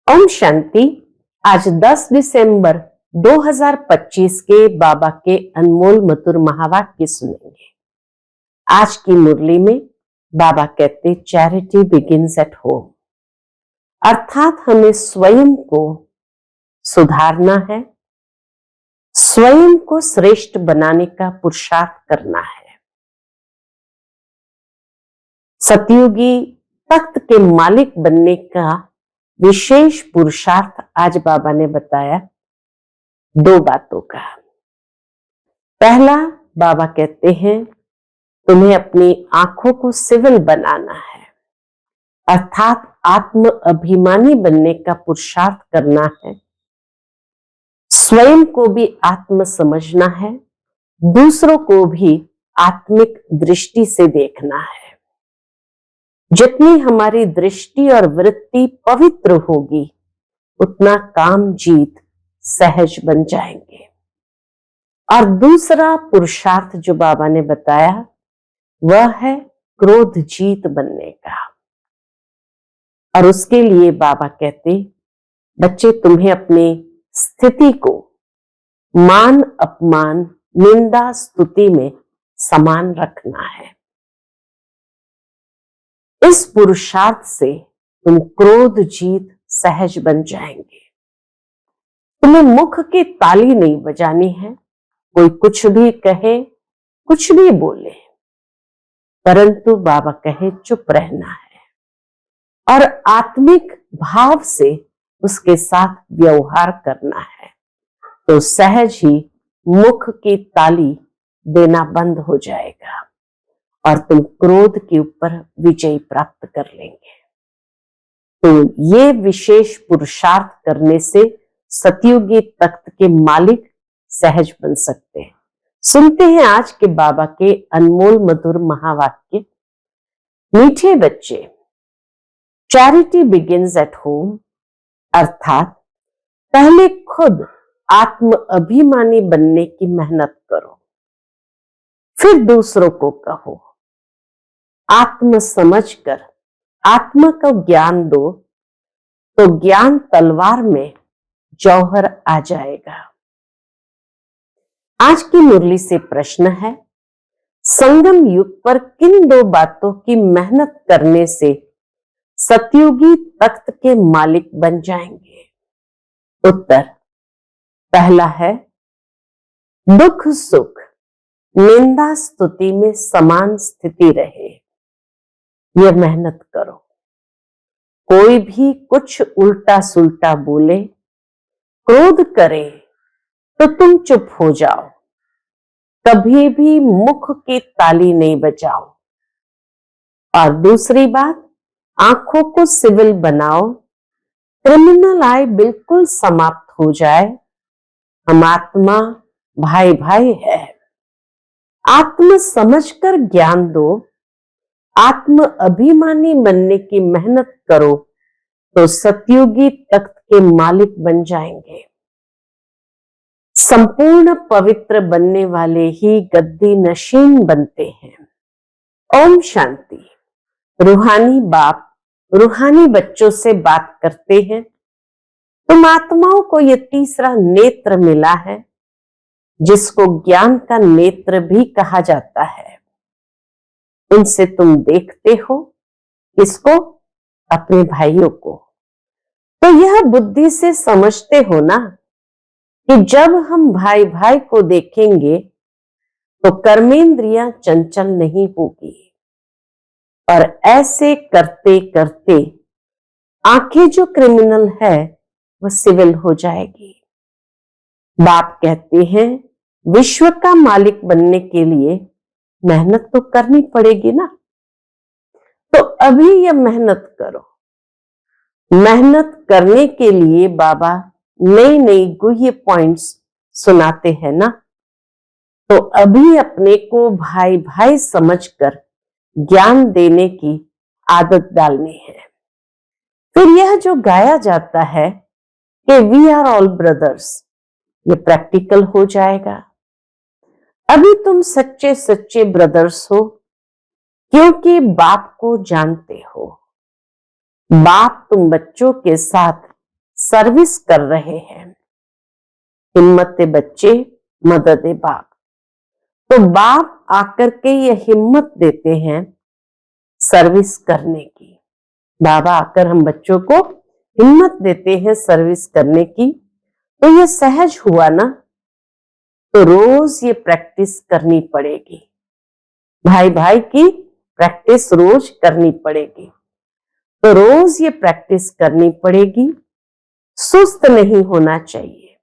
ओम शांति। आज 10 दिसंबर 2025 के बाबा के अनमोल मधुर महावाक्य सुनेंगे। आज की मुरली में बाबा कहते चैरिटी बिगिंस एट होम, अर्थात हमें स्वयं को सुधारना है, स्वयं को श्रेष्ठ बनाने का पुरुषार्थ करना है। सतयुगी तख्त के मालिक बनने का विशेष पुरुषार्थ आज बाबा ने बताया दो बातों का। पहला, बाबा कहते हैं तुम्हें अपनी आंखों को सिविल बनाना है, अर्थात आत्म अभिमानी बनने का पुरुषार्थ करना है। स्वयं को भी आत्म समझना है, दूसरों को भी आत्मिक दृष्टि से देखना है। जितनी हमारी दृष्टि और वृत्ति पवित्र होगी, उतना काम जीत सहज बन जाएंगे। और दूसरा पुरुषार्थ जो बाबा ने बताया वह है क्रोध जीत बनने का। और उसके लिए बाबा कहते बच्चे तुम्हें अपनी स्थिति को मान अपमान निंदा स्तुति में समान रखना है। इस पुरुषार्थ से तुम क्रोध जीत सहज बन जाएंगे। तुम्हें मुख की ताली नहीं बजानी है, कोई कुछ भी कहे कुछ भी बोले, परंतु बाबा कहे चुप रहना है और आत्मिक भाव से उसके साथ व्यवहार करना है, तो सहज ही मुख की ताली देना बंद हो जाएगा और तुम क्रोध के ऊपर विजय प्राप्त कर लेंगे। तो ये विशेष पुरुषार्थ करने से सतयुगी तख्त के मालिक सहज बन सकते हैं। सुनते हैं आज के बाबा के अनमोल मधुर महावाक्य। मीठे बच्चे, चैरिटी बिगिंस एट होम, अर्थात पहले खुद आत्म अभिमानी बनने की मेहनत करो, फिर दूसरों को कहो। आत्म समझकर आत्मा को ज्ञान दो तो ज्ञान तलवार में जौहर आ जाएगा। आज की मुरली से प्रश्न है, संगम युग पर किन दो बातों की मेहनत करने से सतयुगी तख्त के मालिक बन जाएंगे? उत्तर, पहला है दुख सुख निंदा स्तुति में समान स्थिति रहे। यह मेहनत करो। कोई भी कुछ उल्टा सुल्टा बोले, क्रोध करे तो तुम चुप हो जाओ, कभी भी मुख की ताली नहीं बजाओ। और दूसरी बात, आंखों को सिविल बनाओ, क्रिमिनल आय बिल्कुल समाप्त हो जाए। हम आत्मा भाई भाई है। आत्म समझकर ज्ञान दो, आत्म अभिमानी बनने की मेहनत करो तो सतयुगी तख्त के मालिक बन जाएंगे। संपूर्ण पवित्र बनने वाले ही गद्दी नशीन बनते हैं। ओम शांति। रूहानी बाप रूहानी बच्चों से बात करते हैं। तुम आत्माओं को यह तीसरा नेत्र मिला है, जिसको ज्ञान का नेत्र भी कहा जाता है। उनसे तुम देखते हो किसको? अपने भाइयों को। तो यह बुद्धि से समझते हो ना कि जब हम भाई भाई को देखेंगे तो कर्मेंद्रियां चंचल नहीं होगी, और ऐसे करते करते आंखें जो क्रिमिनल है वह सिविल हो जाएगी। बाप कहते हैं विश्व का मालिक बनने के लिए मेहनत तो करनी पड़ेगी ना, तो अभी यह मेहनत करो। मेहनत करने के लिए बाबा नई नई गुह्य पॉइंट्स सुनाते हैं ना, तो अभी अपने को भाई भाई समझकर ज्ञान देने की आदत डालनी है। फिर यह जो गाया जाता है कि वी आर ऑल ब्रदर्स, ये प्रैक्टिकल हो जाएगा। अभी तुम सच्चे सच्चे ब्रदर्स हो, क्योंकि बाप को जानते हो। बाप तुम बच्चों के साथ सर्विस कर रहे हैं। हिम्मत बच्चे, मदद बाप। तो बाप आकर के ये हिम्मत देते हैं सर्विस करने की। बाबा आकर हम बच्चों को हिम्मत देते हैं सर्विस करने की। तो ये सहज हुआ ना, तो रोज ये प्रैक्टिस करनी पड़ेगी। भाई भाई की प्रैक्टिस रोज करनी पड़ेगी। तो रोज ये प्रैक्टिस करनी पड़ेगी, सुस्त नहीं होना चाहिए।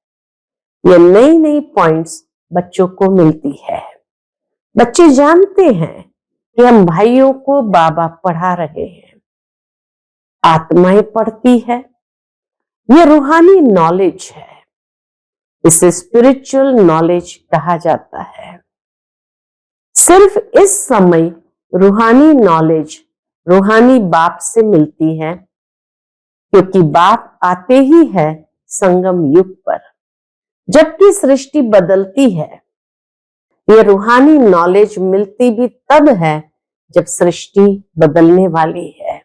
ये नई नई पॉइंट्स बच्चों को मिलती है। बच्चे जानते हैं कि हम भाइयों को बाबा पढ़ा रहे हैं, आत्माएं पढ़ती है। ये रूहानी नॉलेज है, इसे स्पिरिचुअल नॉलेज कहा जाता है। सिर्फ इस समय रूहानी नॉलेज रूहानी बाप से मिलती है, क्योंकि बाप आते ही है संगम युग पर, जबकि सृष्टि बदलती है। ये रूहानी नॉलेज मिलती भी तब है जब सृष्टि बदलने वाली है।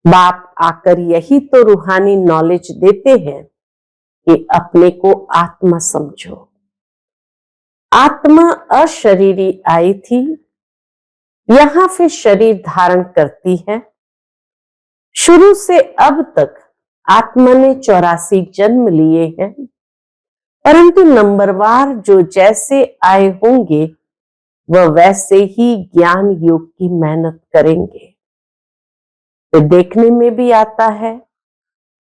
बाप आकर यही तो रूहानी नॉलेज देते हैं कि अपने को आत्मा समझो। आत्मा अशरीरी आई थी, यहां फिर शरीर धारण करती है। शुरू से अब तक आत्मा ने 84 जन्म लिए हैं, परंतु नंबरवार जो जैसे आए होंगे वह वैसे ही ज्ञान योग की मेहनत करेंगे। तो देखने में भी आता है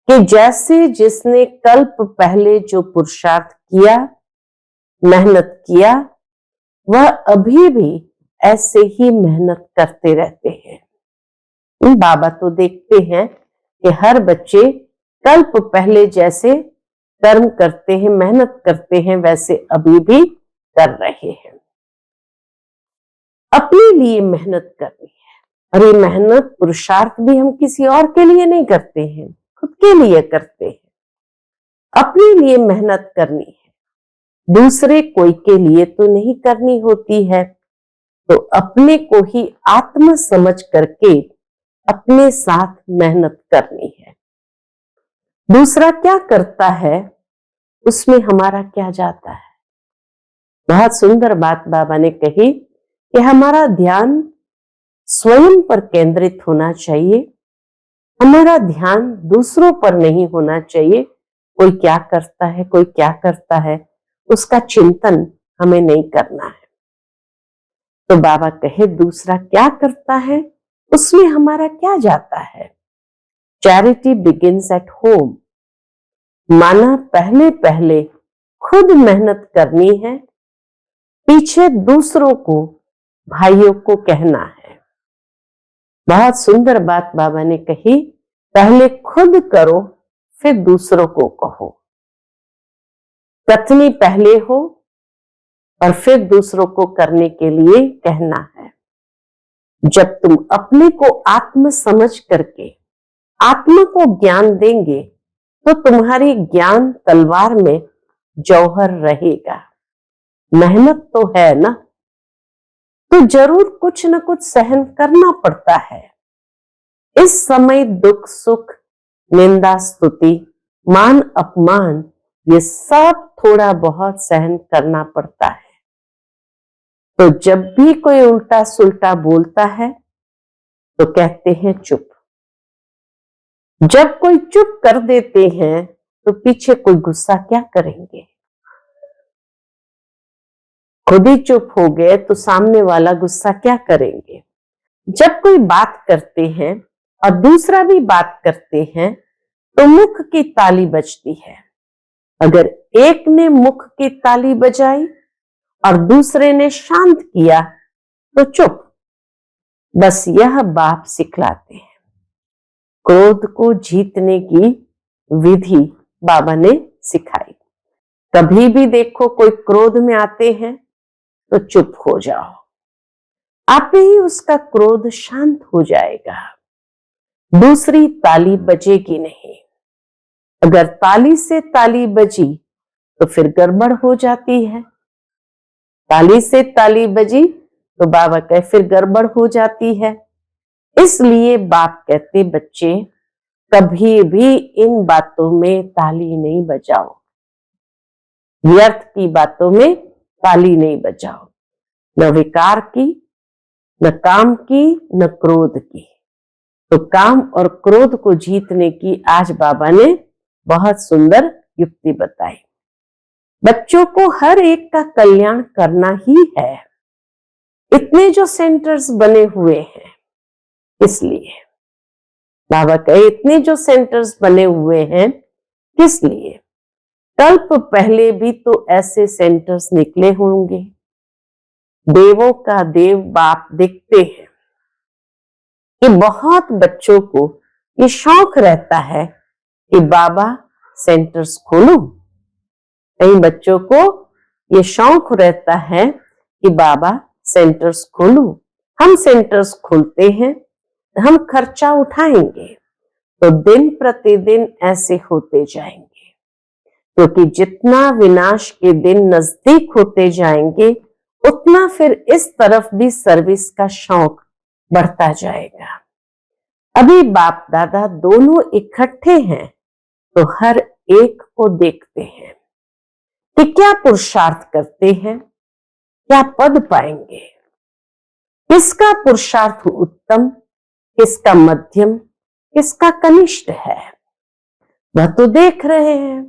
कि जैसे जिसने कल्प पहले जो पुरुषार्थ किया, मेहनत किया, वह अभी भी ऐसे ही मेहनत करते रहते हैं। बाबा तो देखते हैं कि हर बच्चे कल्प पहले जैसे कर्म करते हैं, मेहनत करते हैं, वैसे अभी भी कर रहे हैं। अपने लिए मेहनत करनी है, और ये मेहनत पुरुषार्थ भी हम किसी और के लिए नहीं करते हैं, खुद के लिए करते हैं। अपने लिए मेहनत करनी है, दूसरे कोई के लिए तो नहीं करनी होती है। तो अपने को ही आत्म समझ करके अपने साथ मेहनत करनी है। दूसरा क्या करता है उसमें हमारा क्या जाता है। बहुत सुंदर बात बाबा ने कही कि हमारा ध्यान स्वयं पर केंद्रित होना चाहिए, हमारा ध्यान दूसरों पर नहीं होना चाहिए। कोई क्या करता है, कोई क्या करता है, उसका चिंतन हमें नहीं करना है। तो बाबा कहे दूसरा क्या करता है उसमें हमारा क्या जाता है। Charity begins at home. माना पहले पहले खुद मेहनत करनी है, पीछे दूसरों को, भाइयों को कहना है। बहुत सुंदर बात बाबा ने कही, पहले खुद करो फिर दूसरों को कहो। कथनी पहले हो और फिर दूसरों को करने के लिए कहना है। जब तुम अपने को आत्म समझ करके आत्मा को ज्ञान देंगे तो तुम्हारी ज्ञान तलवार में जौहर रहेगा। मेहनत तो है ना, तो जरूर कुछ न कुछ सहन करना पड़ता है। इस समय दुख सुख, निंदा स्तुति, मान अपमान, ये सब थोड़ा बहुत सहन करना पड़ता है। तो जब भी कोई उल्टा सुल्टा बोलता है तो कहते हैं चुप। जब कोई चुप कर देते हैं तो पीछे कोई गुस्सा क्या करेंगे। खुद ही चुप हो गए तो सामने वाला गुस्सा क्या करेंगे। जब कोई बात करते हैं और दूसरा भी बात करते हैं तो मुख की ताली बजती है। अगर एक ने मुख की ताली बजाई और दूसरे ने शांत किया तो चुप। बस यह बाप सिखलाते हैं। क्रोध को जीतने की विधि बाबा ने सिखाई। कभी भी देखो कोई क्रोध में आते हैं तो चुप हो जाओ, आप ही उसका क्रोध शांत हो जाएगा। दूसरी ताली बजेगी नहीं। अगर ताली से ताली बजी तो फिर गड़बड़ हो जाती है। ताली से ताली बजी तो बाबा कहे फिर गड़बड़ हो जाती है। इसलिए बाप कहते बच्चे कभी भी इन बातों में ताली नहीं बजाओ, व्यर्थ की बातों में ताली नहीं बजाओ, न विकार की, न काम की, न क्रोध की। तो काम और क्रोध को जीतने की आज बाबा ने बहुत सुंदर युक्ति बताई। बच्चों को हर एक का कल्याण करना ही है। इतने जो सेंटर्स बने हुए हैं, इसलिए बाबा कहे इतने जो सेंटर्स बने हुए हैं, किस लिए? कल्प पहले भी तो ऐसे सेंटर्स निकले होंगे। देवों का देव बाप देखते हैं कि बहुत बच्चों को ये शौक रहता है कि बाबा सेंटर्स खोलूं। कई बच्चों को ये शौक रहता है कि बाबा सेंटर्स खोलूं। हम सेंटर्स खोलते हैं, हम खर्चा उठाएंगे तो दिन प्रतिदिन ऐसे होते जाएंगे, क्योंकि जितना विनाश के दिन नजदीक होते जाएंगे उतना फिर इस तरफ भी सर्विस का शौक बढ़ता जाएगा। अभी बाप दादा दोनों इकट्ठे हैं तो हर एक को देखते हैं कि क्या पुरुषार्थ करते हैं, क्या पद पाएंगे, किसका पुरुषार्थ उत्तम, किसका मध्यम, किसका कनिष्ठ है। वह तो देख रहे हैं,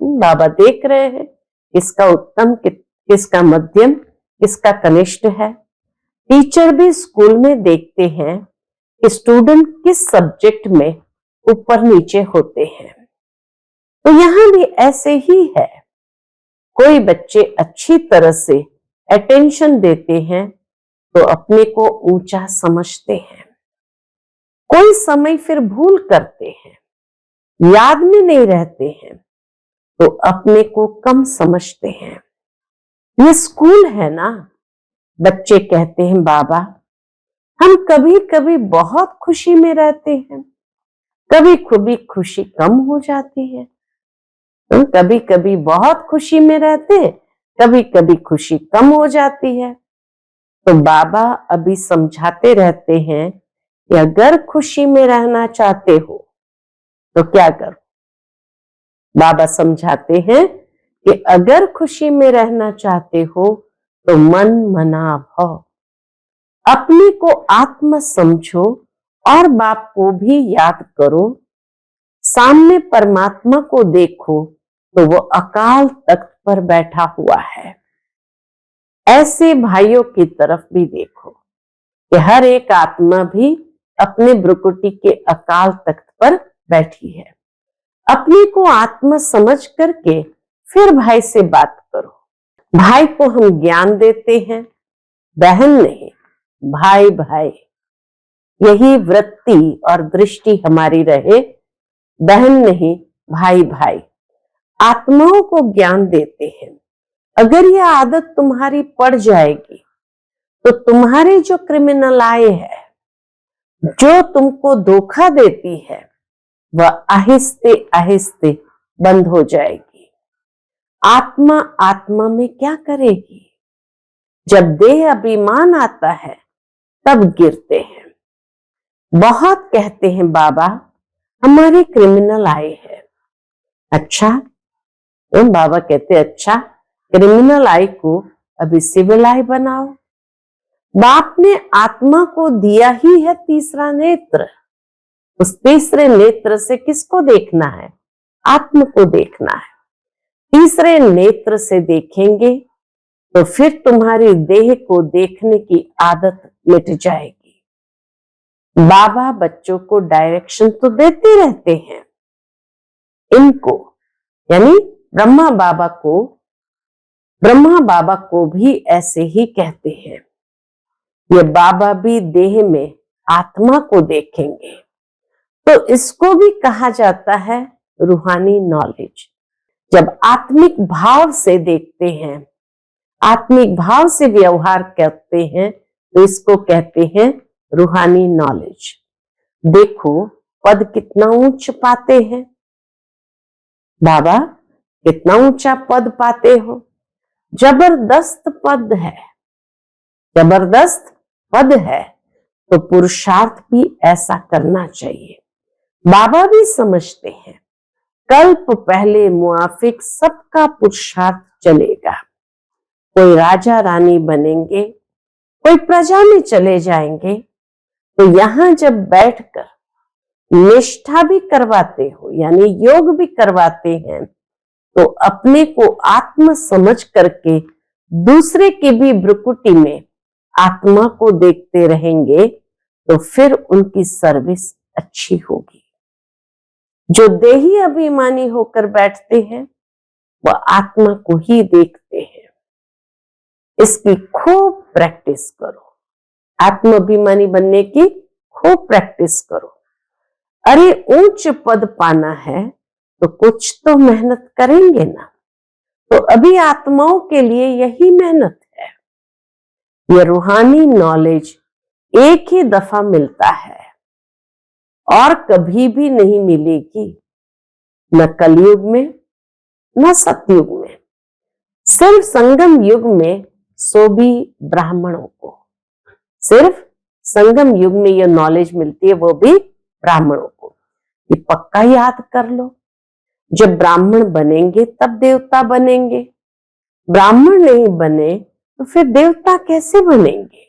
बाबा देख रहे हैं किसका उत्तम, किसका मध्यम, किसका कनिष्ठ है। टीचर भी स्कूल में देखते हैं कि स्टूडेंट किस सब्जेक्ट में ऊपर नीचे होते हैं। तो यहां भी ऐसे ही है। कोई बच्चे अच्छी तरह से अटेंशन देते हैं तो अपने को ऊंचा समझते हैं, कोई समय फिर भूल करते हैं, याद में नहीं रहते हैं तो अपने को कम समझते हैं। ये स्कूल है ना। बच्चे कहते हैं बाबा हम कभी कभी बहुत खुशी में रहते हैं, कभी कभी खुशी कम हो जाती है। कभी कभी बहुत खुशी में रहते हैं, कभी कभी खुशी कम हो जाती है। तो बाबा अभी समझाते रहते हैं कि अगर खुशी में रहना चाहते हो तो क्या करो। बाबा समझाते हैं कि अगर खुशी में रहना चाहते हो तो मन मना भव, अपने को आत्मा समझो और बाप को भी याद करो। सामने परमात्मा को देखो तो वो अकाल तख्त पर बैठा हुआ है। ऐसे भाइयों की तरफ भी देखो कि हर एक आत्मा भी अपने भ्रुकुटी के अकाल तख्त पर बैठी है। अपने को आत्मा समझ करके फिर भाई से बात करो। भाई को हम ज्ञान देते हैं, बहन नहीं, भाई भाई। यही वृत्ति और दृष्टि हमारी रहे, बहन नहीं भाई भाई। आत्माओं को ज्ञान देते हैं। अगर यह आदत तुम्हारी पड़ जाएगी तो तुम्हारे जो क्रिमिनल आए है, जो तुमको धोखा देती है, वह आहिस्ते आहिस्ते बंद हो जाएगी। आत्मा आत्मा में क्या करेगी? जब देह अभिमान आता है तब गिरते हैं। बहुत कहते हैं बाबा हमारे क्रिमिनल आए हैं। अच्छा, तो बाबा कहते अच्छा, क्रिमिनल आई को अभी सिविल आई बनाओ। बाप ने आत्मा को दिया ही है तीसरा नेत्र। उस तीसरे नेत्र से किसको देखना है? आत्मा को देखना है। तीसरे नेत्र से देखेंगे तो फिर तुम्हारी देह को देखने की आदत मिट जाएगी। बाबा बच्चों को डायरेक्शन तो देते रहते हैं। इनको यानी ब्रह्मा बाबा को भी ऐसे ही कहते हैं। ये बाबा भी देह में आत्मा को देखेंगे तो इसको भी कहा जाता है रूहानी नॉलेज। जब आत्मिक भाव से देखते हैं, आत्मिक भाव से व्यवहार करते हैं तो इसको कहते हैं रूहानी नॉलेज। देखो पद कितना ऊंच पाते हैं, बाबा कितना ऊंचा पद पाते हो। जबरदस्त पद है, जबरदस्त पद है। तो पुरुषार्थ भी ऐसा करना चाहिए। बाबा भी समझते हैं कल्प पहले मुआफिक सबका पुरुषार्थ चलेगा। कोई राजा रानी बनेंगे, कोई प्रजा में चले जाएंगे, तो यहां जब बैठकर निष्ठा भी करवाते हो यानी योग भी करवाते हैं, तो अपने को आत्म समझ करके दूसरे की भी भ्रुकुटी में आत्मा को देखते रहेंगे, तो फिर उनकी सर्विस अच्छी होगी। जो देही अभिमानी होकर बैठते हैं वह आत्मा को ही देखते हैं। इसकी खूब प्रैक्टिस करो, आत्म अभिमानी बनने की खूब प्रैक्टिस करो। अरे ऊंच पद पाना है तो कुछ तो मेहनत करेंगे ना, तो अभी आत्माओं के लिए यही मेहनत है। यह रूहानी नॉलेज एक ही दफा मिलता है और कभी भी नहीं मिलेगी, न कलयुग में न सतयुग में, सिर्फ संगम युग में, सो भी ब्राह्मणों को। सिर्फ संगम युग में यह नॉलेज मिलती है, वो भी ब्राह्मणों को। ये पक्का याद कर लो, जब ब्राह्मण बनेंगे तब देवता बनेंगे, ब्राह्मण नहीं बने तो फिर देवता कैसे बनेंगे।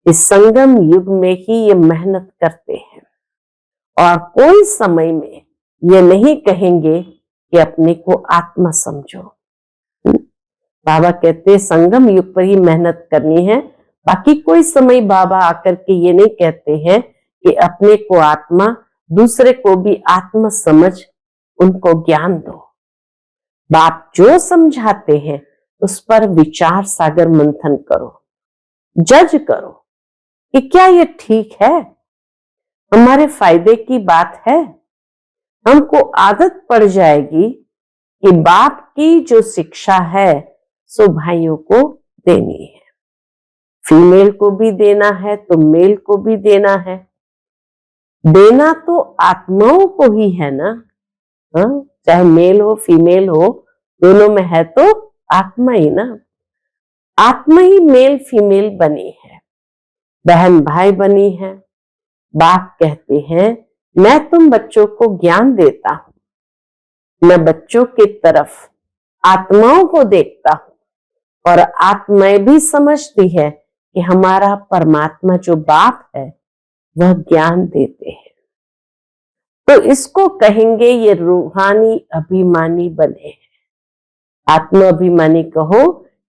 इस संगम युग में ही ये मेहनत करते हैं और कोई समय में ये नहीं कहेंगे कि अपने को आत्मा समझो। बाबा कहते संगम युग पर ही मेहनत करनी है, बाकी कोई समय बाबा आकर के ये नहीं कहते हैं कि अपने को आत्मा, दूसरे को भी आत्मा समझ उनको ज्ञान दो। बाप जो समझाते हैं उस पर विचार सागर मंथन करो, जज करो कि क्या ये ठीक है, हमारे फायदे की बात है। हमको आदत पड़ जाएगी कि बाप की जो शिक्षा है सो भाइयों को देनी है, फीमेल को भी देना है तो मेल को भी देना है। देना तो आत्माओं को ही है ना, हाँ? चाहे मेल हो फीमेल हो, दोनों में है तो आत्मा ही ना। आत्मा ही मेल फीमेल बनी है, बहन भाई बनी है। बाप कहते हैं मैं तुम बच्चों को ज्ञान देता हूं, मैं बच्चों की तरफ आत्माओं को देखता हूं और आत्माएं भी समझती है कि हमारा परमात्मा जो बाप है वह ज्ञान देते हैं। तो इसको कहेंगे ये रूहानी अभिमानी बने हैं। आत्म अभिमानी कहो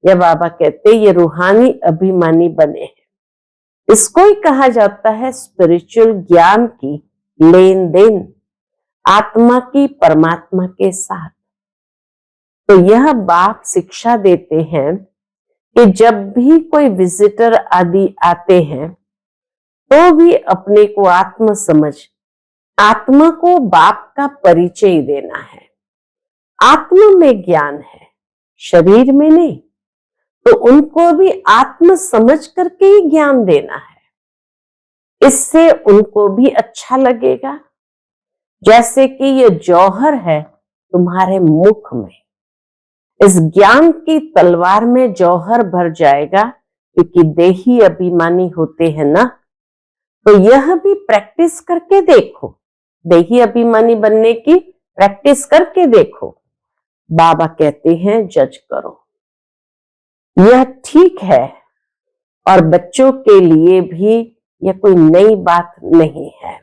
या बाबा कहते ये रूहानी अभिमानी बने हैं। इसको ही कहा जाता है स्पिरिचुअल ज्ञान की लेन देन, आत्मा की परमात्मा के साथ। तो यह बाप शिक्षा देते हैं कि जब भी कोई विजिटर आदि आते हैं तो भी अपने को आत्मा समझ, आत्मा को बाप का परिचय देना है। आत्मा में ज्ञान है, शरीर में नहीं, तो उनको भी आत्म समझ करके ही ज्ञान देना है। इससे उनको भी अच्छा लगेगा। जैसे कि ये जौहर है तुम्हारे मुख में, इस ज्ञान की तलवार में जौहर भर जाएगा, क्योंकि देही अभिमानी होते हैं ना। तो यह भी प्रैक्टिस करके देखो, देही अभिमानी बनने की प्रैक्टिस करके देखो। बाबा कहते हैं जज करो, यह ठीक है। और बच्चों के लिए भी यह कोई नई बात नहीं है,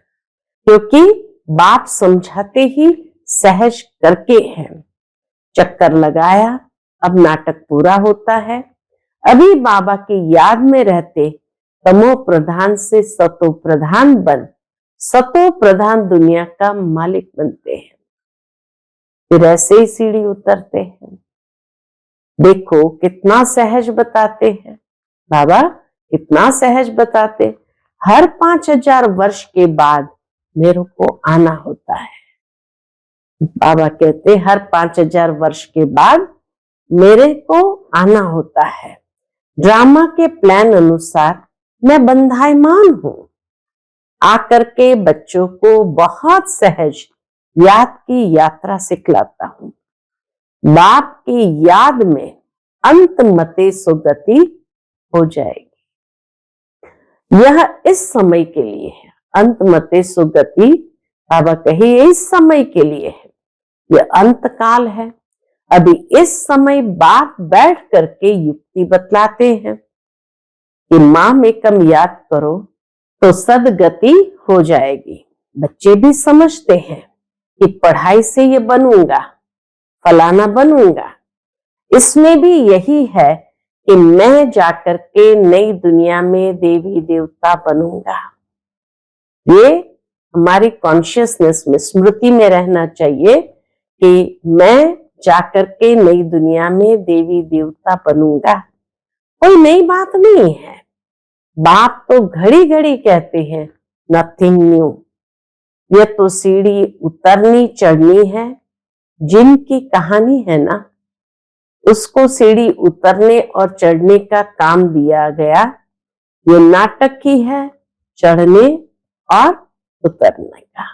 क्योंकि बाप समझाते ही सहज करके हैं। चक्कर लगाया, अब नाटक पूरा होता है। अभी बाबा की याद में रहते तमो प्रधान से सतो प्रधान बन, सतो प्रधान दुनिया का मालिक बनते हैं। फिर ऐसे ही सीढ़ी उतरते हैं। देखो कितना सहज बताते हैं बाबा, कितना सहज बताते। हर 5000 वर्ष के बाद मेरे को आना होता है। बाबा कहते हर 5000 वर्ष के बाद मेरे को आना होता है। ड्रामा के प्लान अनुसार मैं बंधायमान हूं। आकर के बच्चों को बहुत सहज याद की यात्रा सिखलाता हूं। बाप की याद में अंत मते सुगति हो जाएगी। यह इस समय के लिए है, अंत मते सुगति बाबा कहे ये इस समय के लिए है, ये अंत काल है। अभी इस समय बाप बैठ करके युक्ति बतलाते हैं कि माँ में कम याद करो तो सदगति हो जाएगी। बच्चे भी समझते हैं कि पढ़ाई से ये बनूंगा, फलाना बनूंगा। इसमें भी यही है कि मैं जाकर के नई दुनिया में देवी देवता बनूंगा। ये हमारी कॉन्शियसनेस में, स्मृति में रहना चाहिए कि मैं जाकर के नई दुनिया में देवी देवता बनूंगा। कोई नई बात नहीं है। बाप तो घड़ी घड़ी कहते हैं नथिंग न्यू। ये तो सीढ़ी उतरनी चढ़नी है। जिनकी कहानी है ना, उसको सीढ़ी उतरने और चढ़ने का काम दिया गया। ये नाटक ही है चढ़ने और उतरने का।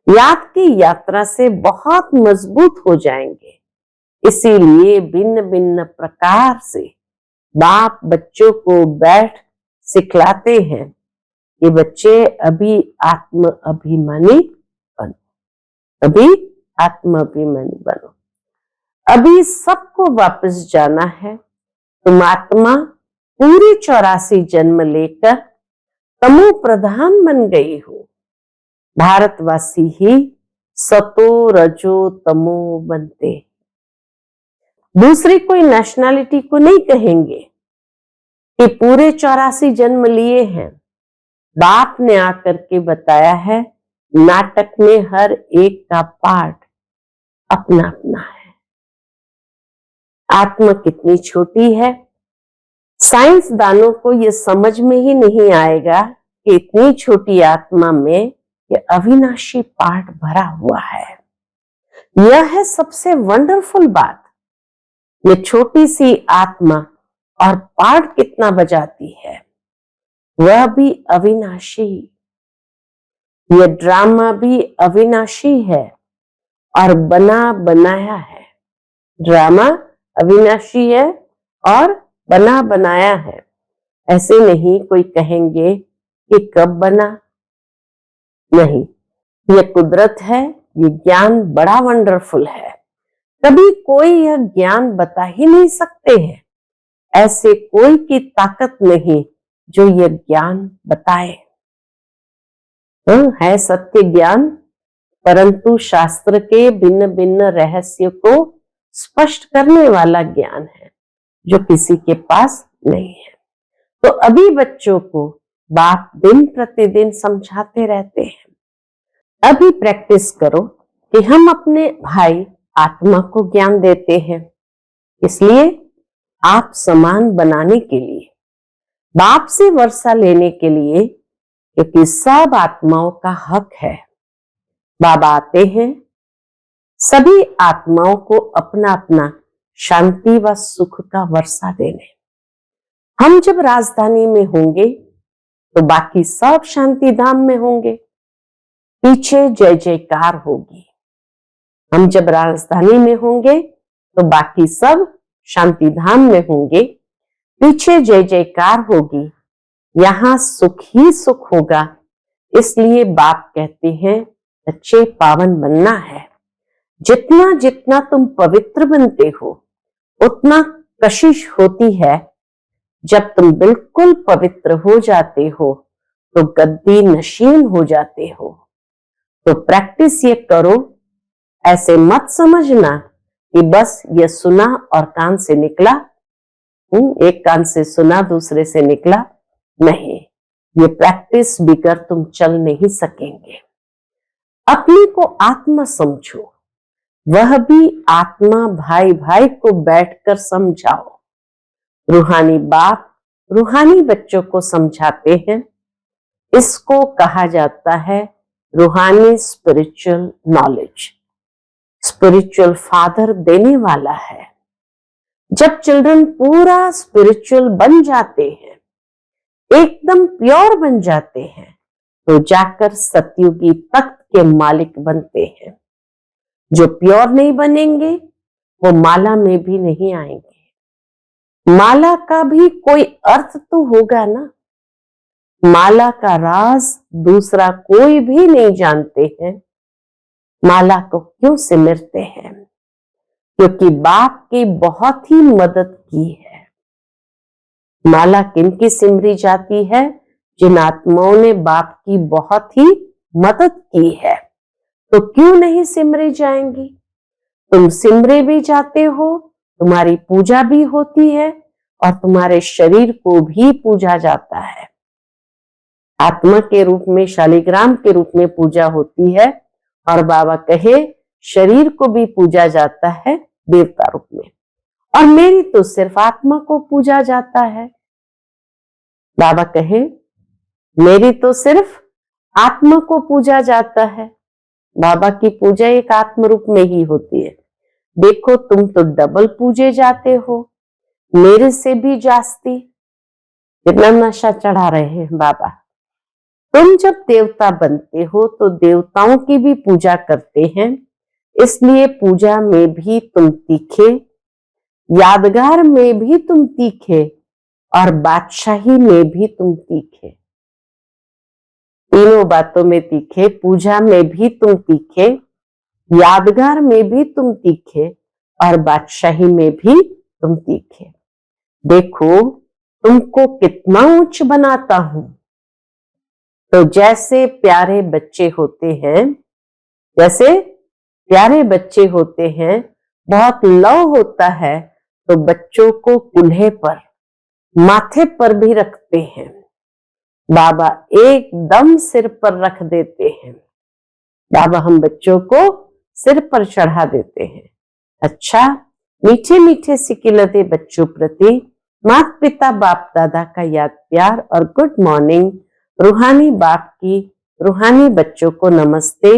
याद की यात्रा से बहुत मजबूत हो जाएंगे। इसीलिए भिन्न भिन्न प्रकार से बाप बच्चों को बैठ सिखलाते हैं कि बच्चे अभी आत्म अभिमानी बनो, अभी आत्म अभिमानी बनो। अभी सबको वापस जाना है। तुम आत्मा पूरी 84 जन्म लेकर तमो प्रधान बन गई हो। भारतवासी ही सतो रजो तमो बनते। दूसरी कोई नेशनैलिटी को नहीं कहेंगे कि पूरे 84 जन्म लिए हैं। बाप ने आकर के बताया है नाटक में हर एक का पार्ट अपना अपना है। आत्मा कितनी छोटी है, साइंसदानों को यह समझ में ही नहीं आएगा कि इतनी छोटी आत्मा में यह अविनाशी पार्ट भरा हुआ है। यह है सबसे वंडरफुल बात। ये छोटी सी आत्मा और पार्ट कितना बजाती है, वह भी अविनाशी। यह ड्रामा भी अविनाशी है और बना बनाया है। ड्रामा अविनाशी है और बना बनाया है। ऐसे नहीं कोई कहेंगे कि कब बना, नहीं, यह कुदरत है। ये ज्ञान बड़ा वंडरफुल है। कभी कोई यह ज्ञान बता ही नहीं सकते हैं। ऐसे कोई की ताकत नहीं जो यह ज्ञान बताए। है सत्य ज्ञान, परंतु शास्त्र के भिन्न भिन्न रहस्य को स्पष्ट करने वाला ज्ञान है जो किसी के पास नहीं है। तो अभी बच्चों को बाप दिन प्रतिदिन समझाते रहते हैं। अभी प्रैक्टिस करो कि हम अपने भाई आत्मा को ज्ञान देते हैं। इसलिए आप समान बनाने के लिए, बाप से वर्षा लेने के लिए, क्योंकि सब आत्माओं का हक है। बाबा आते हैं सभी आत्माओं को अपना अपना शांति व सुख का वर्षा देने। हम जब राजधानी में होंगे तो बाकी सब शांति धाम में होंगे। पीछे जय जयकार होगी। हम जब राजधानी में होंगे तो बाकी सब शांति धाम में होंगे। पीछे जय जयकार होगी। यहां सुख ही सुख होगा। इसलिए बाप कहते हैं अच्छे पावन बनना है। जितना जितना तुम पवित्र बनते हो उतना कशिश होती है। जब तुम बिल्कुल पवित्र हो जाते हो तो गद्दी नशीन हो जाते हो। तो प्रैक्टिस ये करो। ऐसे मत समझना कि बस ये सुना और कान से निकला, एक कान से सुना दूसरे से निकला। नहीं, ये प्रैक्टिस बिगर तुम चल नहीं सकेंगे। अपने को आत्मा समझो, वह भी आत्मा भाई भाई को बैठकर समझाओ। रूहानी बाप रूहानी बच्चों को समझाते हैं। इसको कहा जाता है रूहानी स्पिरिचुअल नॉलेज। स्पिरिचुअल फादर देने वाला है। जब चिल्ड्रन पूरा स्पिरिचुअल बन जाते हैं, एकदम प्योर बन जाते हैं, तो जाकर सतयुगी तख्त के मालिक बनते हैं। जो प्योर नहीं बनेंगे वो माला में भी नहीं आएंगे। माला का भी कोई अर्थ तो होगा ना। माला का राज दूसरा कोई भी नहीं जानते हैं। माला को क्यों सिमरते हैं? क्योंकि बाप की बहुत ही मदद की है। माला किनकी सिमरी जाती है? जिन आत्माओं ने बाप की बहुत ही मदद की है। तो क्यों नहीं सिमरे जाएंगी? तुम सिमरे भी जाते हो, तुम्हारी पूजा भी होती है और तुम्हारे शरीर को भी पूजा जाता है। आत्मा के रूप में, शालिग्राम के रूप में पूजा होती है और बाबा कहे शरीर को भी पूजा जाता है देवता रूप में, और मेरी तो सिर्फ आत्मा को पूजा जाता है। बाबा कहे मेरी तो सिर्फ आत्मा को पूजा जाता है। बाबा की पूजा एक आत्म रूप में ही होती है। देखो तुम तो डबल पूजे जाते हो, मेरे से भी जास्ती। कितना नशा चढ़ा रहे हैं बाबा। तुम जब देवता बनते हो तो देवताओं की भी पूजा करते हैं, इसलिए पूजा में भी तुम तीखे, यादगार में भी तुम तीखे और बादशाही में भी तुम तीखे। तीनों बातों में तीखे, पूजा में भी तुम तीखे, यादगार में भी तुम तीखे और बादशाही में भी तुम तीखे। देखो तुमको कितना उच्च बनाता हूं। तो जैसे प्यारे बच्चे होते हैं, जैसे प्यारे बच्चे होते हैं, बहुत लव होता है तो बच्चों को कुल्हे पर, माथे पर भी रखते हैं। बाबा एकदम सिर पर रख देते हैं। बाबा हम बच्चों को सिर पर चढ़ा देते हैं। अच्छा, मीठे मीठे सिकिलते बच्चों प्रति माता पिता बाप दादा का याद प्यार और गुड मॉर्निंग। रूहानी बाप की रूहानी बच्चों को नमस्ते।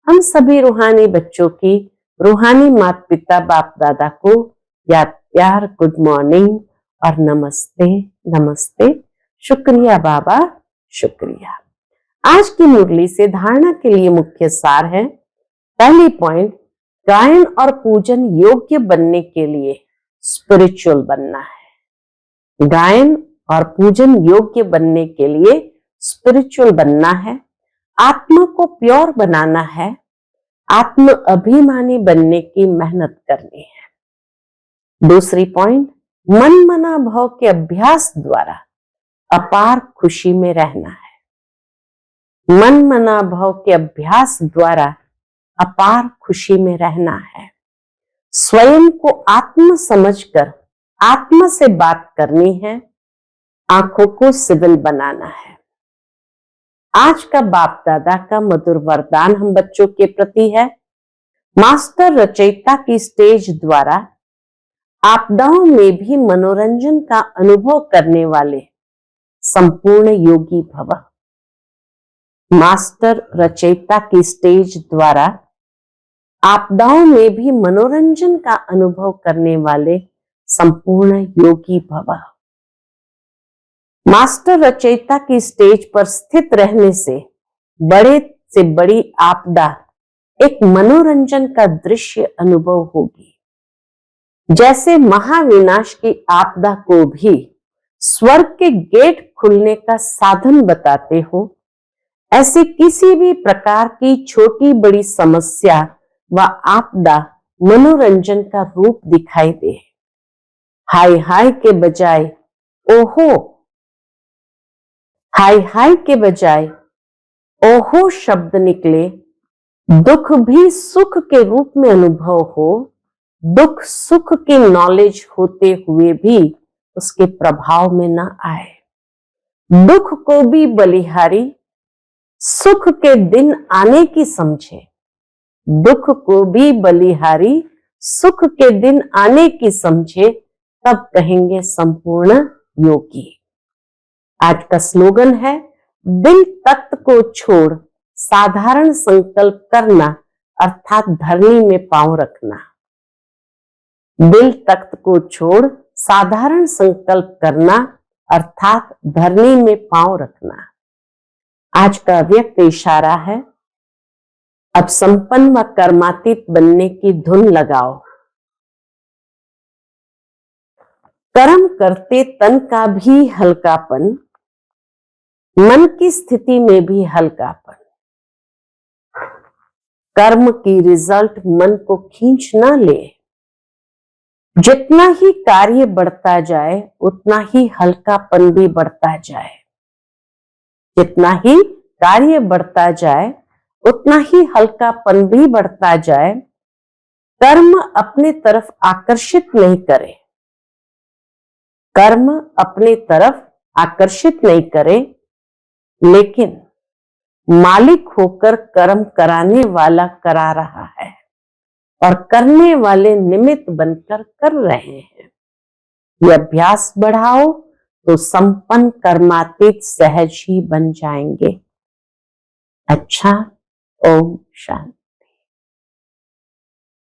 हम सभी रूहानी बच्चों की रूहानी माता पिता बाप दादा को याद प्यार, गुड मॉर्निंग और नमस्ते नमस्ते। शुक्रिया बाबा, शुक्रिया। आज की मुरली से धारणा के लिए मुख्य सार है। पहली पॉइंट, गायन और पूजन योग्य बनने के लिए स्पिरिचुअल बनना है। गायन और पूजन योग्य बनने के लिए स्पिरिचुअल बनना है। आत्मा को प्योर बनाना है। आत्म अभिमानी बनने की मेहनत करनी है। दूसरी पॉइंट, मन मना भाव के अभ्यास द्वारा अपार खुशी में रहना है। मन मना भाव के अभ्यास द्वारा अपार खुशी में रहना है। स्वयं को आत्म समझकर आत्मा से बात करनी है। आंखों को सिविल बनाना है। आज का बाप दादा का मधुर वरदान हम बच्चों के प्रति है। मास्टर रचयिता की स्टेज द्वारा आपदाओं में भी मनोरंजन का अनुभव करने वाले संपूर्ण योगी भव। मास्टर रचयिता की स्टेज द्वारा आपदाओं में भी मनोरंजन का अनुभव करने वाले संपूर्ण योगी भव। मास्टर रचयिता की स्टेज पर स्थित रहने से बड़े से बड़ी आपदा एक मनोरंजन का दृश्य अनुभव होगी। जैसे महाविनाश की आपदा को भी स्वर्ग के गेट खुलने का साधन बताते हो, ऐसे किसी भी प्रकार की छोटी बड़ी समस्या व आपदा मनोरंजन का रूप दिखाई दे। हाय हाय के बजाय ओहो, हाय हाय के बजाय ओहो शब्द निकले, दुख भी सुख के रूप में अनुभव हो, दुख सुख की नॉलेज होते हुए भी उसके प्रभाव में न आए। दुख को भी बलिहारी, सुख के दिन आने की समझे। दुख को भी बलिहारी, सुख के दिन आने की समझे, तब कहेंगे संपूर्ण योगी। आज का स्लोगन है, दिल तख्त को छोड़ साधारण संकल्प करना अर्थात धरनी में पांव रखना। दिल तख्त को छोड़ साधारण संकल्प करना अर्थात धरनी में पांव रखना। आज का व्यक्त इशारा है, अब संपन्न व कर्मातीत बनने की धुन लगाओ। कर्म करते तन का भी हल्कापन, मन की स्थिति में भी हल्कापन। कर्म की रिजल्ट मन को खींच ना ले। जितना ही कार्य बढ़ता जाए उतना ही हल्कापन भी बढ़ता जाए। जितना ही कार्य बढ़ता जाए उतना ही हल्कापन भी बढ़ता जाए। कर्म अपने तरफ आकर्षित नहीं करे। कर्म अपने तरफ आकर्षित नहीं करे, लेकिन मालिक होकर कर्म कराने वाला करा रहा है और करने वाले निमित्त बनकर कर रहे हैं। ये अभ्यास बढ़ाओ तो संपन्न कर्मातीत सहज ही बन जाएंगे। अच्छा, ओम शांति।